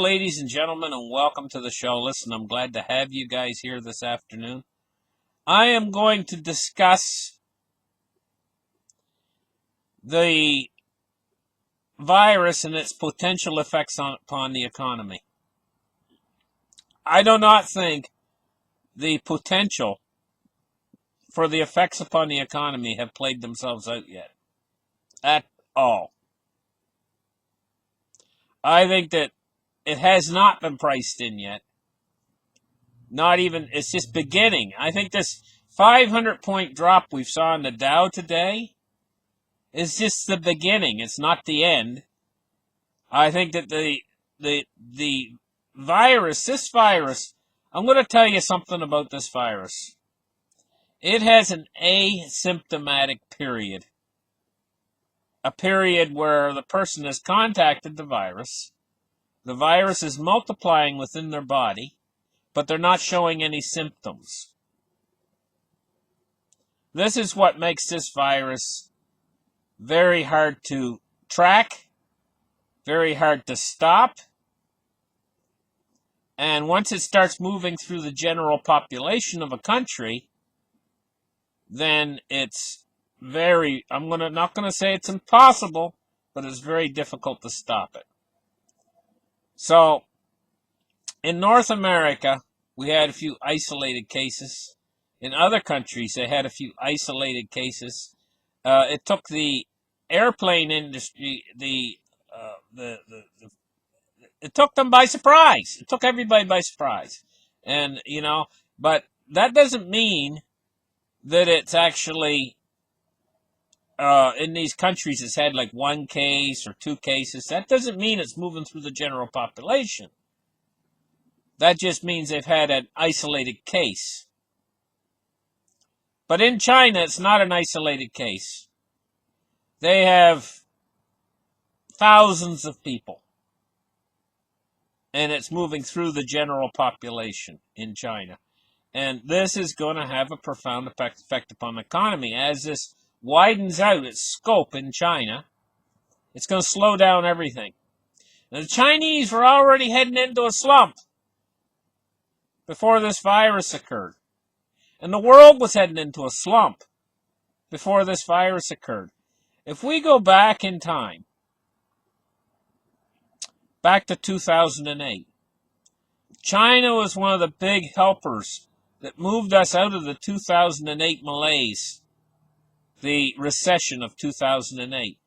ladies and gentlemen, and welcome to the show. Listen, I'm glad to have you guys here this afternoon. I am going to discuss the virus and its potential effects upon the economy. I do not think the potential for the effects upon the economy have played themselves out yet. At all. I think that it has not been priced in yet. Not even, it's just beginning. I think this 500-point drop we saw in the Dow today is just the beginning. It's not the end. I think that the virus, this virus, I'm going to tell you something about this virus. It has an asymptomatic period. A period where the person has contacted the virus is multiplying within their body, but they're not showing any symptoms. This is what makes this virus very hard to track, very hard to stop, and once it starts moving through the general population of a country, then it's I'm not going to say it's impossible, but it's very difficult to stop it. So, in North America, we had a few isolated cases. In other countries, they had a few isolated cases. It took the airplane industry, it took them by surprise. It took everybody by surprise. And, but that doesn't mean that it's actually, in these countries, it's had like one case or two cases. That doesn't mean it's moving through the general population. That just means they've had an isolated case. But in China, it's not an isolated case. They have thousands of people. And it's moving through the general population in China. And this is going to have a profound effect upon the economy. As this widens out its scope in China, it's going to slow down everything. Now, the Chinese were already heading into a slump before this virus occurred. And the world was heading into a slump before this virus occurred. If we go back in time, back to 2008, China was one of the big helpers that moved us out of the 2008 malaise, the recession of 2008.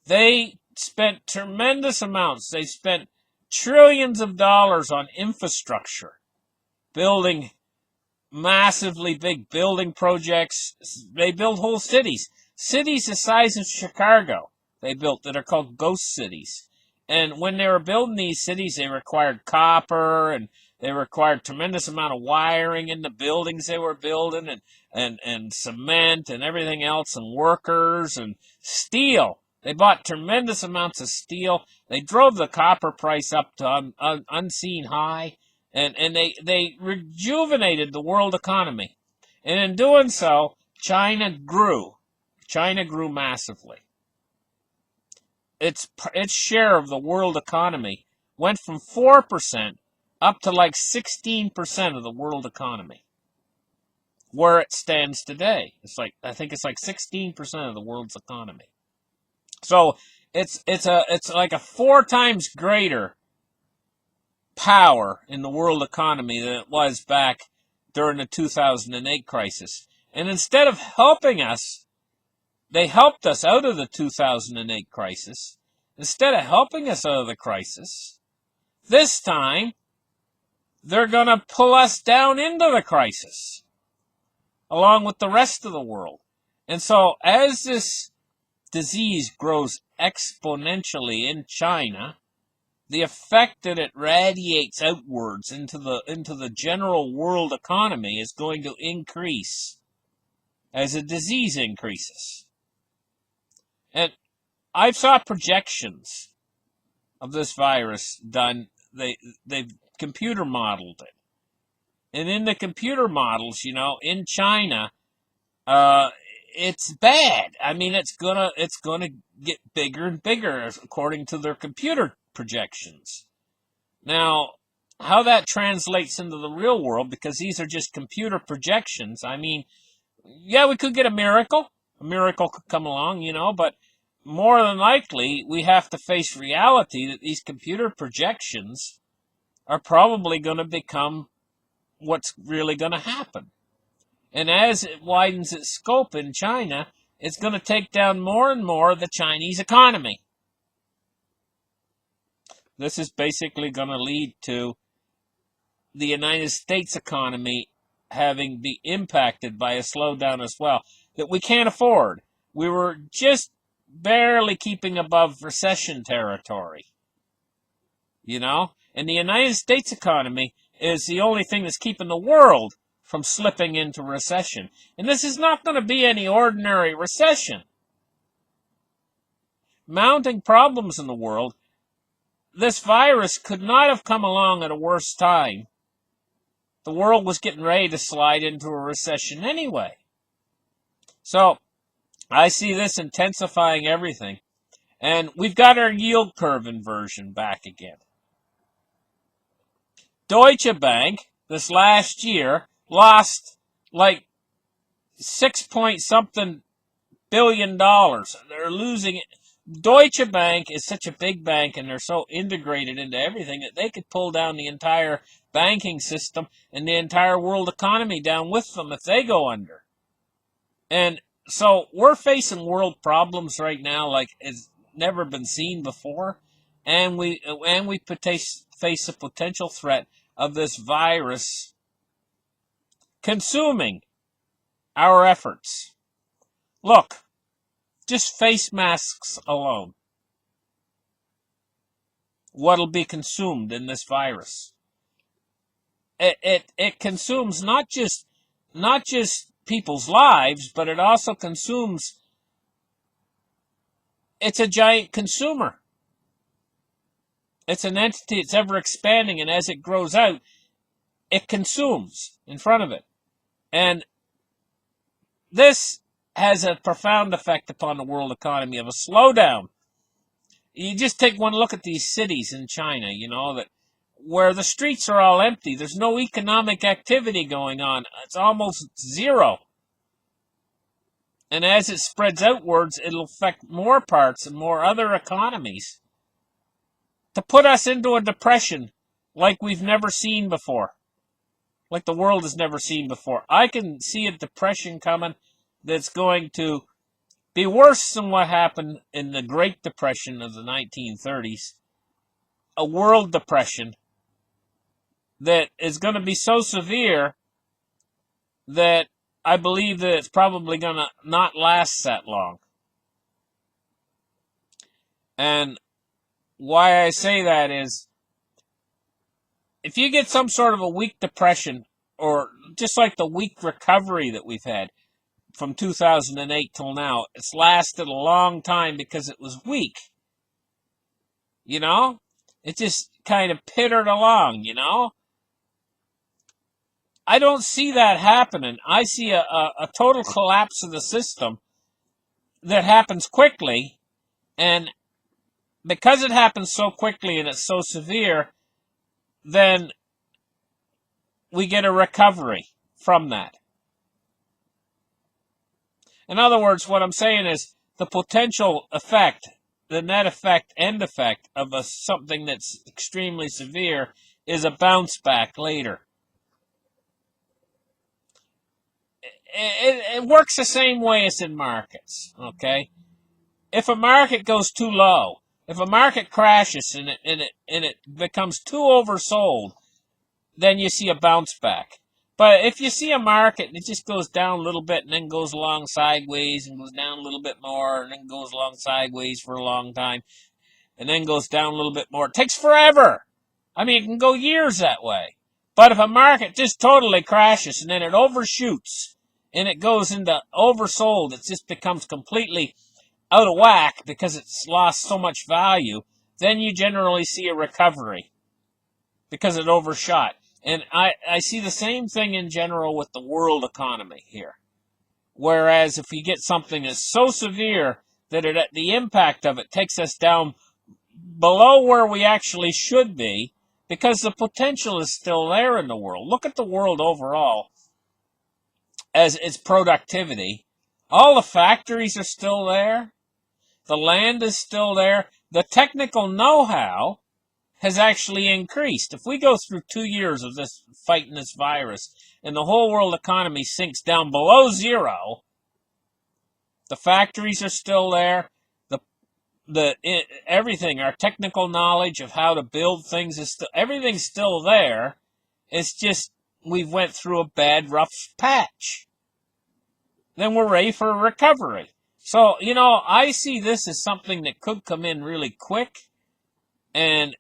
They spent tremendous amounts. They spent trillions of dollars on infrastructure, building massively big building projects. They built whole cities. Cities the size of Chicago they built that are called ghost cities. And when they were building these cities, they required copper, and they required tremendous amount of wiring in the buildings they were building, and cement and everything else, and workers and steel. They bought tremendous amounts of steel. They drove the copper price up to unseen high, and they rejuvenated the world economy. And in doing so, China grew. China grew massively. Its share of the world economy went from 4% up to like 16% of the world economy. Where it stands today, I think it's like 16% of the world's economy. So it's like a 4 times greater power in the world economy than it was back during the 2008 crisis. And instead of helping us, they helped us out of the 2008 crisis. Instead of helping us out of the crisis, this time, they're going to pull us down into the crisis, along with the rest of the world. And so, as this disease grows exponentially in China, the effect that it radiates outwards into the general world economy is going to increase as the disease increases. And I've saw projections of this virus done. They've computer modeled it. And in the computer models, in China, it's bad. I mean, it's gonna get bigger and bigger according to their computer projections. Now, how that translates into the real world, because these are just computer projections, I mean, yeah, we could get a miracle. A miracle could come along, but more than likely, we have to face reality that these computer projections are probably going to become what's really going to happen. And as it widens its scope in China, it's going to take down more and more of the Chinese economy. This is basically going to lead to the United States economy having be impacted by a slowdown as well that we can't afford. We were just barely keeping above recession territory, and the United States economy is the only thing that's keeping the world from slipping into recession. And this is not going to be any ordinary recession. Mounting problems in the world, this virus could not have come along at a worse time. The world was getting ready to slide into a recession anyway. So, I see this intensifying everything. And we've got our yield curve inversion back again. Deutsche Bank, this last year, lost like 6-point-something billion dollars. They're losing it. Deutsche Bank is such a big bank, and they're so integrated into everything that they could pull down the entire banking system and the entire world economy down with them if they go under. And so we're facing world problems right now like it's never been seen before, and we face a potential threat of this virus consuming our efforts. Look, just face masks alone. What'll be consumed in this virus? It consumes not just people's lives, but it also consumes. It's a giant consumer. It's an entity. It's ever expanding, and as it grows out, it consumes in front of it. And this has a profound effect upon the world economy of a slowdown. You just take one look at these cities in China, that where the streets are all empty. There's no economic activity going on. It's almost zero. And as it spreads outwards, it'll affect more parts and more other economies to put us into a depression like we've never seen before, like the world has never seen before. I can see a depression coming that's going to be worse than what happened in the Great Depression of the 1930s, a world depression that is going to be so severe that I believe that it's probably going to not last that long. And why I say that is, if you get some sort of a weak depression, or just like the weak recovery that we've had from 2008 till now, it's lasted a long time because it was weak. It just kind of pittered along, I don't see that happening. I see a total collapse of the system that happens quickly, and because it happens so quickly and it's so severe, then we get a recovery from that. In other words, what I'm saying is the potential effect, the net effect, end effect of something that's extremely severe is a bounce back later. It works the same way as in markets, okay? If a market goes too low, if a market crashes and it becomes too oversold, then you see a bounce back. But if you see a market and it just goes down a little bit and then goes along sideways and goes down a little bit more and then goes along sideways for a long time and then goes down a little bit more, it takes forever. I mean, it can go years that way. But if a market just totally crashes and then it overshoots and it goes into oversold, it just becomes completely out of whack because it's lost so much value, then you generally see a recovery because it overshot. And I see the same thing in general with the world economy here. Whereas if you get something that's so severe that the impact of it takes us down below where we actually should be, because the potential is still there in the world. Look at the world overall as its productivity. All the factories are still there. The land is still there. The technical know-how has actually increased. If we go through 2 years of this fighting this virus and the whole world economy sinks down below zero, the factories are still there. Everything, our technical knowledge of how to build things is still, everything's still there. It's just we've went through a bad, rough patch. Then we're ready for a recovery. So, I see this as something that could come in really quick. And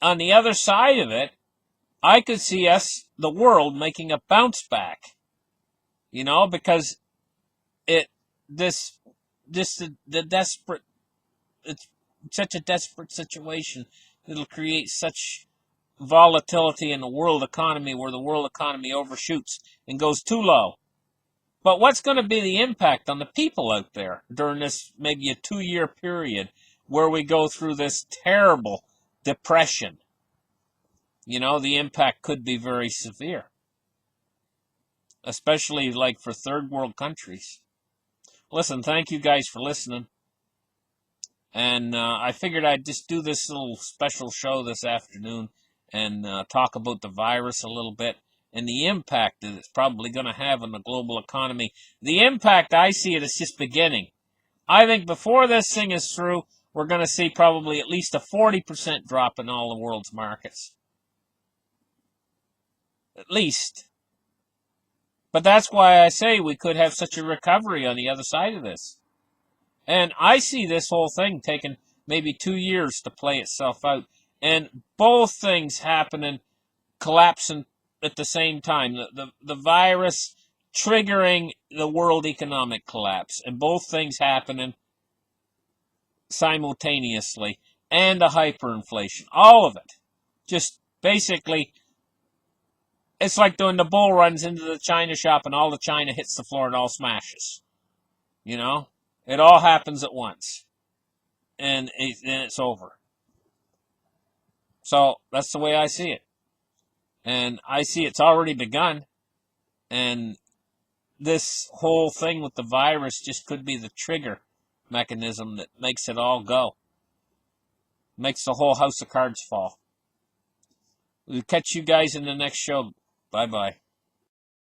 on the other side of it, I could see the world, making a bounce back. Because the desperate, it's such a desperate situation. It'll create such volatility in the world economy where the world economy overshoots and goes too low. But what's going to be the impact on the people out there during this maybe a 2-year period where we go through this terrible depression? The impact could be very severe, especially like for third world countries. Listen, thank you guys for listening. And I figured I'd just do this little special show this afternoon and talk about the virus a little bit and the impact that it's probably going to have on the global economy. The impact, I see it as just beginning. I think before this thing is through, we're going to see probably at least a 40% drop in all the world's markets. At least. But that's why I say we could have such a recovery on the other side of this. And I see this whole thing taking maybe 2 years to play itself out. And both things happening, collapsing at the same time. The virus triggering the world economic collapse. And both things happening simultaneously. And a hyperinflation. All of it. Just basically, it's like when the bull runs into the china shop and all the china hits the floor and all smashes. It all happens at once. And it's over. So that's the way I see it. And I see it's already begun. And this whole thing with the virus just could be the trigger mechanism that makes it all go. Makes the whole house of cards fall. We'll catch you guys in the next show. Bye-bye.